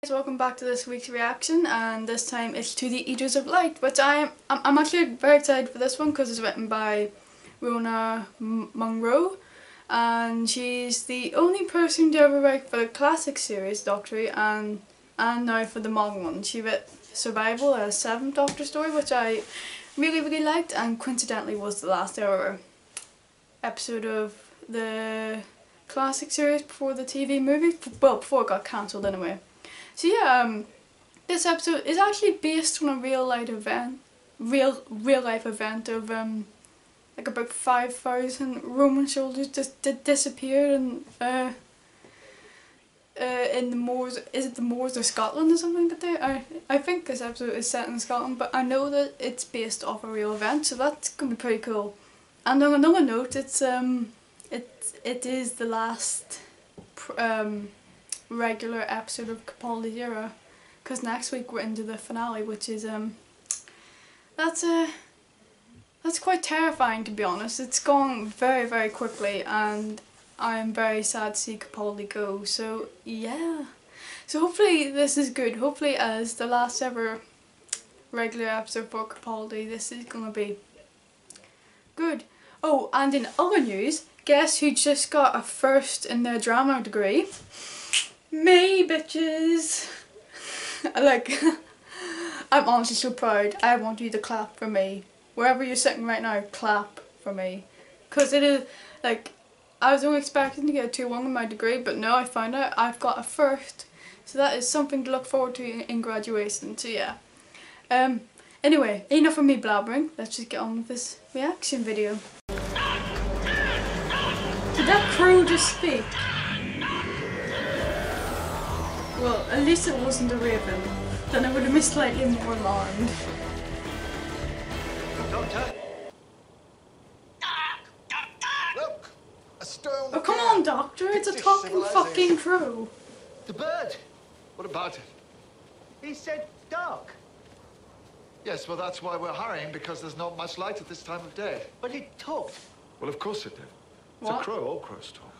Welcome back to this week's reaction, and this time it's to the Eaters of Light, which I'm actually very excited for this one because it's written by Rona Munro, and she's the only person to ever write for the classic series Doctor Who and now for the modern one. She wrote Survival, a 7th Doctor story, which I really liked, and coincidentally was the last ever episode of the classic series before the TV movie, well, before it got cancelled anyway. So yeah, this episode is actually based on a real life event of like about 5,000 Roman soldiers just disappeared in the moors. Is it the moors of Scotland or something like that? I think this episode is set in Scotland, but I know that it's based off a real event, so that's gonna be pretty cool. And on another note, it is the last regular episode of Capaldi's era, because next week we're into the finale, which is that's quite terrifying, to be honest. It's gone very quickly, and I'm very sad to see Capaldi go. So yeah, so hopefully this is good. Hopefully, as the last ever regular episode for Capaldi, this is gonna be good. Oh, and in other news, guess who just got a first in their drama degree? Me, bitches! Like, I'm honestly so proud. I want you to clap for me. Wherever you're sitting right now, clap for me. Because it is, like, I was only expecting to get a 2-1 in my degree, but no, I found out I've got a first. So that is something to look forward to in graduation, so yeah. Anyway, enough of me blabbering. Let's just get on with this reaction video. Did that crow just speak? Well, at least it wasn't a raven. Then I would have been slightly more alarmed. Doctor? Look! A stone. Oh, come on, Doctor! It's a talking fucking crow. The bird! What about it? He said dark. Yes, well, that's why we're hurrying, because there's not much light at this time of day. But it talked. Well, of course it did. It's What? a crow. All crows talk.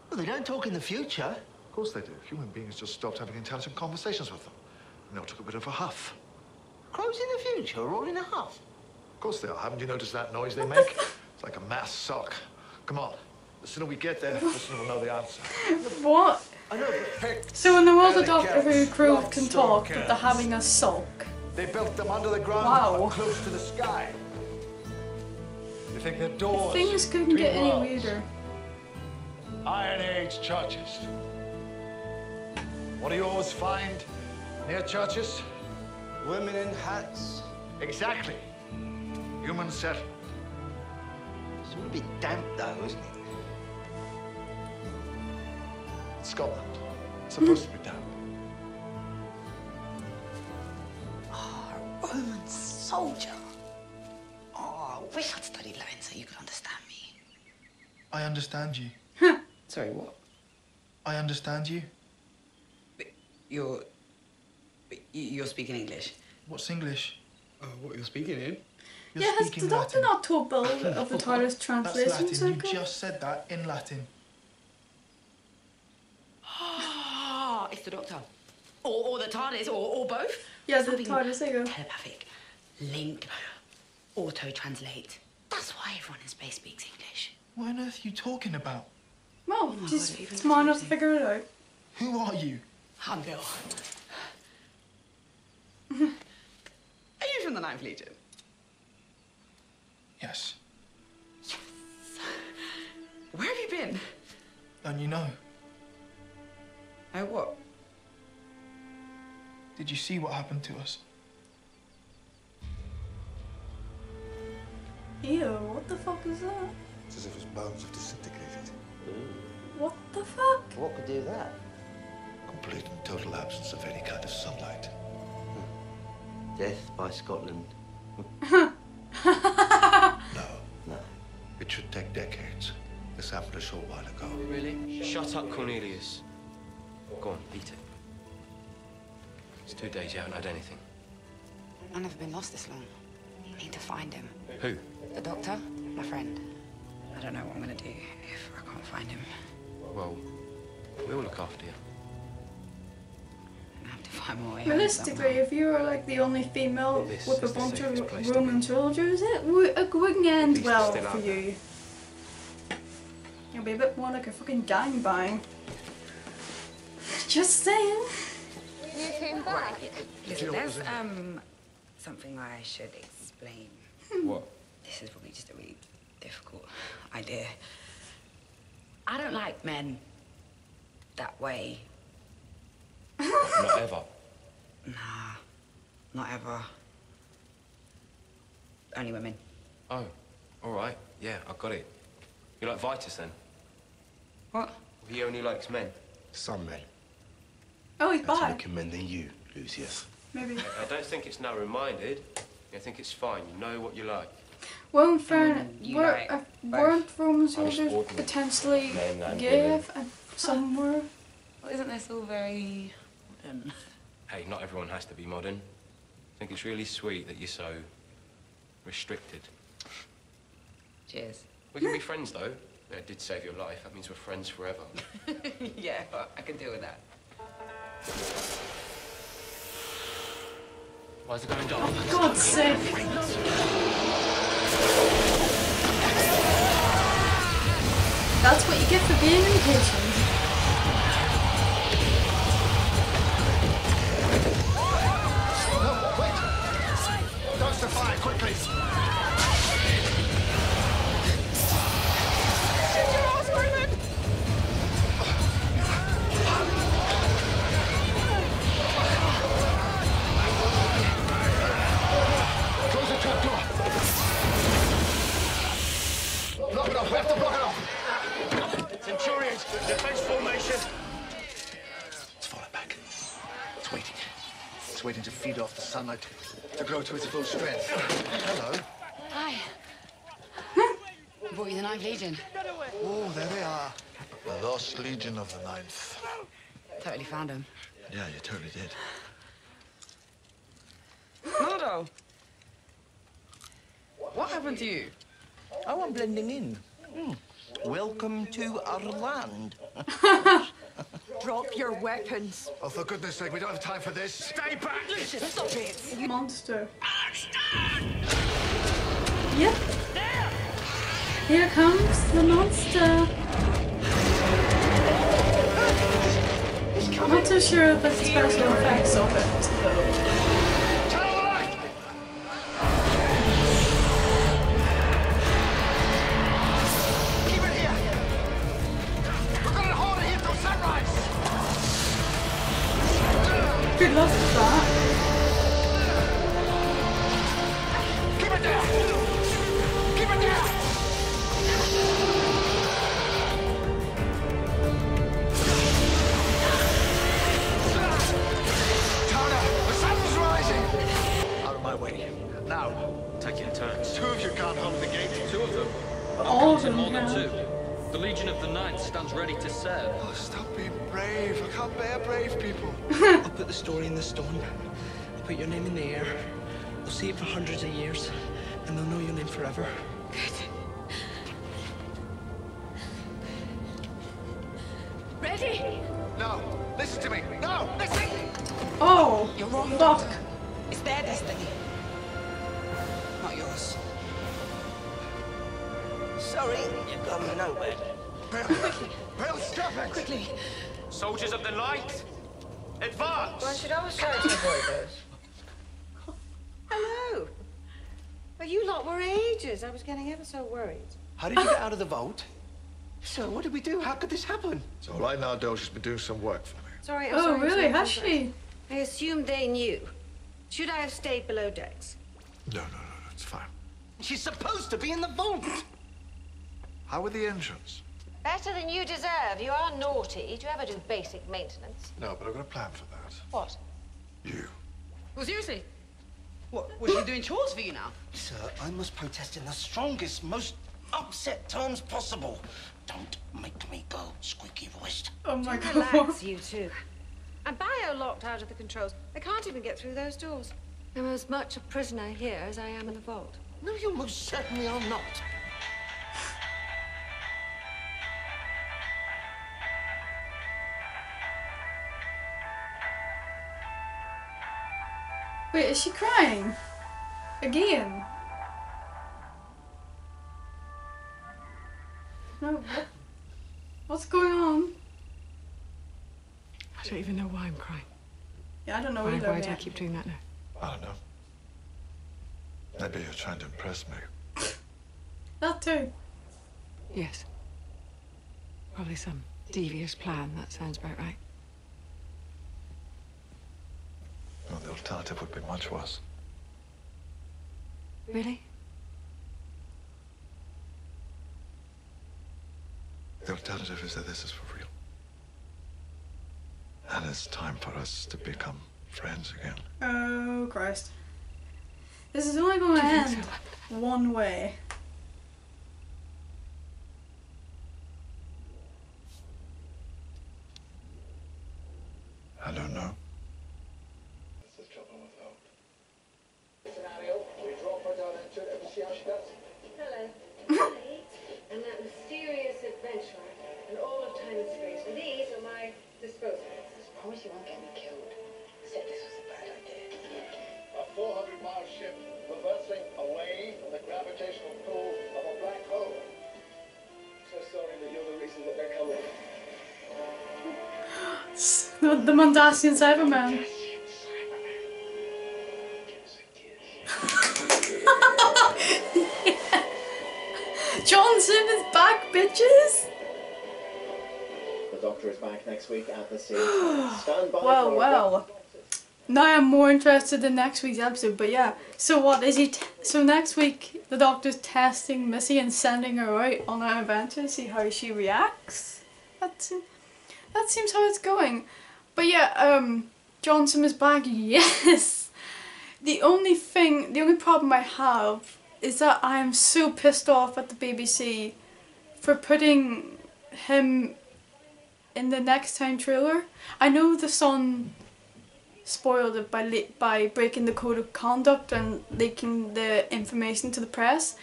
Well, they don't talk in the future. Of course they do. Human beings just stopped having intelligent conversations with them. And they all took a bit of a huff. Crows in the future are all in a huff. Of course they are. Haven't you noticed that noise they make? It's like a mass sock. Come on. The sooner we get there, the sooner we'll know the answer. What? I know. So in the world of Doctor Who, crows can talk, but they're having a sulk. They built them under the ground, Wow. close to the sky. You think they're doors? Things couldn't between get any worlds? weirder. Iron Age churches. What do you always find near churches? Women in hats. Exactly. Human settlement. It's a bit damp, though, isn't it? It's Scotland. It's supposed to be damp. Oh, a Roman soldier. Oh, I wish I'd studied Latin so you could understand me. I understand you. Sorry, what? I understand you. You're speaking English? What's English? What you're speaking in? You're Yeah, has speaking the Doctor Latin. not told Bill of the TARDIS That's translation Latin. You circle? just said that in Latin. Ah, it's the Doctor. Or the TARDIS, or both. Yeah, the Something TARDIS circle. telepathic, link, auto-translate. That's why everyone in space speaks English. What on earth are you talking about? Well, Oh, just what even smart enough to confusing. figure it out. Who are you? I'm Bill. Are you from the 9th Legion? Yes. Where have you been? Don't you know? Oh, what? Did you see what happened to us? Ew, what the fuck is that? It's as if his bones have disintegrated. What the fuck? What could do that? Complete and total absence of any kind of sunlight. Death by Scotland. No. No. It should take decades. This happened a short while ago. Really? Shut up, Cornelius. Go on, eat it. It's 2 days you haven't had anything. I've never been lost this long. I need to find him. Who? The Doctor, my friend. I don't know what I'm gonna do if I can't find him. Well, we'll look after you. I have to I'm away. Realistically, if you were like the only female This with a is the bunch safest of place to Roman be. soldiers, it wouldn't end least well they're still for out you. It'll be a bit more like a fucking gangbang. Just saying. You came back. Right. Listen, there's something I should explain. What? This is probably just a really difficult idea. I don't like men that way. Not ever. Nah, not ever. Only women. Oh, all right. Yeah, I got it. You like Vitus then? What? He only likes men. Some men. Oh, he's Better bi. looking men than you, Lucius. Maybe. I don't think it's narrow-minded. I think it's fine. You know what you like. Well, in fairness, you like weren't Roman soldiers ordinary potentially men and gay? women. And some were. Well, isn't this all very modern? Hey, not everyone has to be modern. I think it's really sweet that you're so restricted. Cheers. We can be friends, though. It did save your life. That means we're friends forever. Yeah, well, I can deal with that. Why is it going dark? For God's sake. That's what you get for being impatient. No, wait! Douse the fire, quickly! Close the trap door! Block it off, we have to block it off! Centurions, defense formation! It's falling back. It's waiting. It's waiting to feed off the sunlight, to grow to its full strength. Hello. Hi. Brought you the Ninth Legion. Oh, there they are. The Lost Legion of the Ninth. Totally found him. Yeah, you totally did. Nardo! What happened to you? Oh, I'm blending in. Welcome to our land. Drop your weapons. Oh, for goodness sake, we don't have time for this. Stay back! Stop it. Monster. Yep. Here comes the monster. I'm not too sure if it's special effects of it, though. Keep it here! We're gonna hold it here till sunrise! Good luck with that. Keep it there! Keep it there! Tana, the sun's rising! Out of my way. Now, Take it in turns. two of you can't hold the gate. Two of them? All of them More than can. two. The Legion of the Ninth stands ready to serve. Oh, stop being brave. I can't bear brave people. I'll put the story in the stone. I'll put your name in the air. They'll see it for hundreds of years, and they'll know your name forever. Ready? No, listen to me. No, listen! Oh, You're wrong, fuck. Doctor. It's their destiny. Not yours. Sorry, you're going nowhere. Bill, stop it! Quickly. Soldiers of the light, advance! One should always try to avoid those. Hello. Well, you lot were ages. I was getting ever so worried. How did you get out of the vault? So, what did we do? How could this happen? It's all right now, Doge. She's been doing some work for me. Sorry, I'm Oh, sorry. really? sorry, Has sorry. she? I assumed they knew. Should I have stayed below decks? No, it's fine. She's supposed to be in the vault. How are the engines? Better than you deserve. You are naughty. Do you ever do basic maintenance? No, but I've got a plan for that. What? You. Well, seriously. What, was she doing chores for you now? Sir, I must protest in the strongest, most upset terms possible. Don't make me go squeaky-voiced. Oh my god. Relax, you two. I'm bio-locked out of the controls. I can't even get through those doors. I'm as much a prisoner here as I am in the vault. No, you most certainly are not. Wait, is she crying? Again? No, what's going on? I don't even know why I'm crying. Yeah, I don't know either. Why do I keep doing that now? I don't know. Maybe you're trying to impress me. That too. Yes. Probably some devious plan, that sounds about right. Well, the alternative would be much worse. Really? The alternative is that this is for real. And it's time for us to become friends again. Oh, Christ. This is only going to end one way. I don't know. Hello. And that mysterious adventurer in all of time and space. And these are my disposals. I promise you won't get me killed. I said this was a bad idea. A 400-mile ship reversing away from the gravitational pull of a black hole. So sorry that you're the reason that they're coming. The Mondasian Cyberman. John Sim is back, bitches! The Doctor is back next week at the same time. Stand by. Well. Now I'm more interested in next week's episode, but yeah. So what is he? So next week the Doctor's testing Missy and sending her out on an adventure to see how she reacts. That seems how it's going. But yeah, John Sim is back. Yes. The only problem I have is that I am so pissed off at the BBC for putting him in the Next Time trailer. I know the Sun spoiled it by breaking the code of conduct and leaking the information to the press,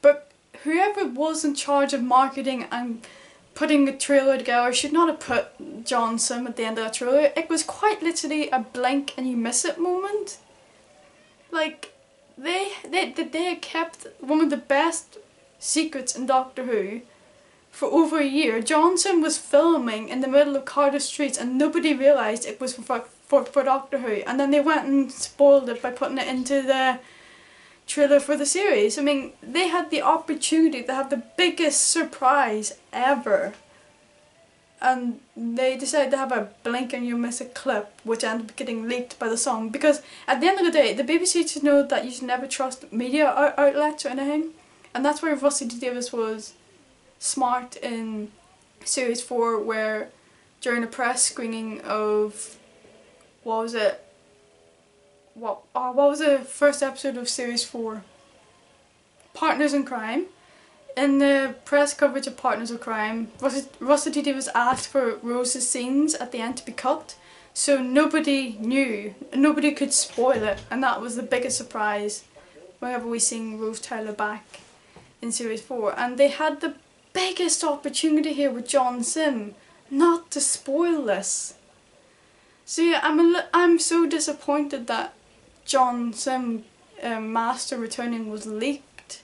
but whoever was in charge of marketing and putting the trailer together should not have put John Sim at the end of that trailer. It was quite literally a blink and you miss it moment. Like, they had kept one of the best secrets in Doctor Who for over a year. John Sim was filming in the middle of Cardiff streets and nobody realised it was for Doctor Who, and then they went and spoiled it by putting it into the trailer for the series. I mean, they had the opportunity to have the biggest surprise ever, and they decided to have a blink and you miss a clip which ended up getting leaked by the Sun, because at the end of the day the BBC should know that you should never trust media outlets or anything, and that's where Russell T Davies was smart in series 4, where during a press screening of what was the first episode of series 4? Partners in Crime. In the press coverage of Partners in Crime, Russell T Davies asked for Rose's scenes at the end to be cut, so nobody knew, nobody could spoil it, and that was the biggest surprise whenever we seen Rose Tyler back in series 4. And they had the biggest opportunity here with John Sim not to spoil this. So yeah, I'm so disappointed that John Sim Master Returning was leaked.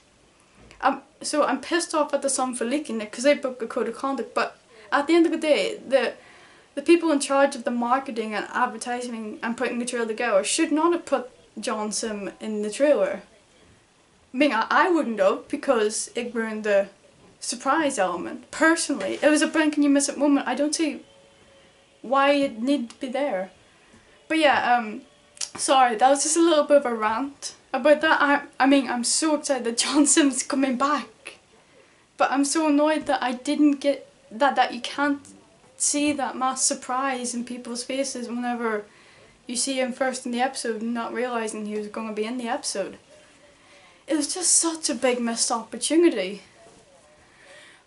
So I'm pissed off at the Sun for leaking it because they broke the code of conduct, but at the end of the day, the people in charge of the marketing and advertising and putting the trailer together should not have put John Sim in the trailer. I mean, I wouldn't have, because it ruined the surprise element. Personally, it was a blink and you miss it moment. I don't see why it needed to be there. But yeah, sorry, that was just a little bit of a rant about that. I mean, I'm so excited that John Sim's coming back, but I'm so annoyed that I didn't get that you can't see that mass surprise in people's faces whenever you see him first in the episode and not realising he was going to be in the episode. It was just such a big missed opportunity.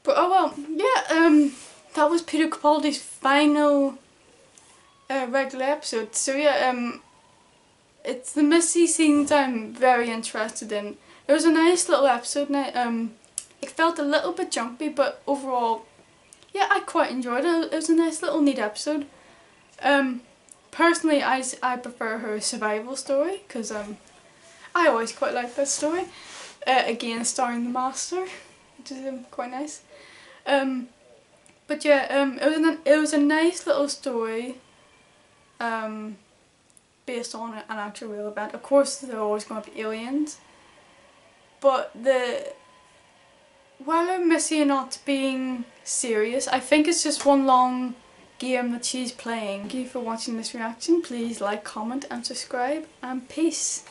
But oh well, yeah, that was Peter Capaldi's final regular episode. So yeah, it's the Missy scenes I'm very interested in. It was a nice little episode, and it felt a little bit jumpy, but overall, yeah, I quite enjoyed it. It was a nice little neat episode. personally, I prefer her survival story, because I always quite like that story. Again, starring the Master, which is quite nice. But yeah, it was a nice little story, based on an actual real event. Of course, there are always going to be aliens, but while Missy not being serious, I think it's just one long game that she's playing. Thank you for watching this reaction. Please like, comment and subscribe, and peace.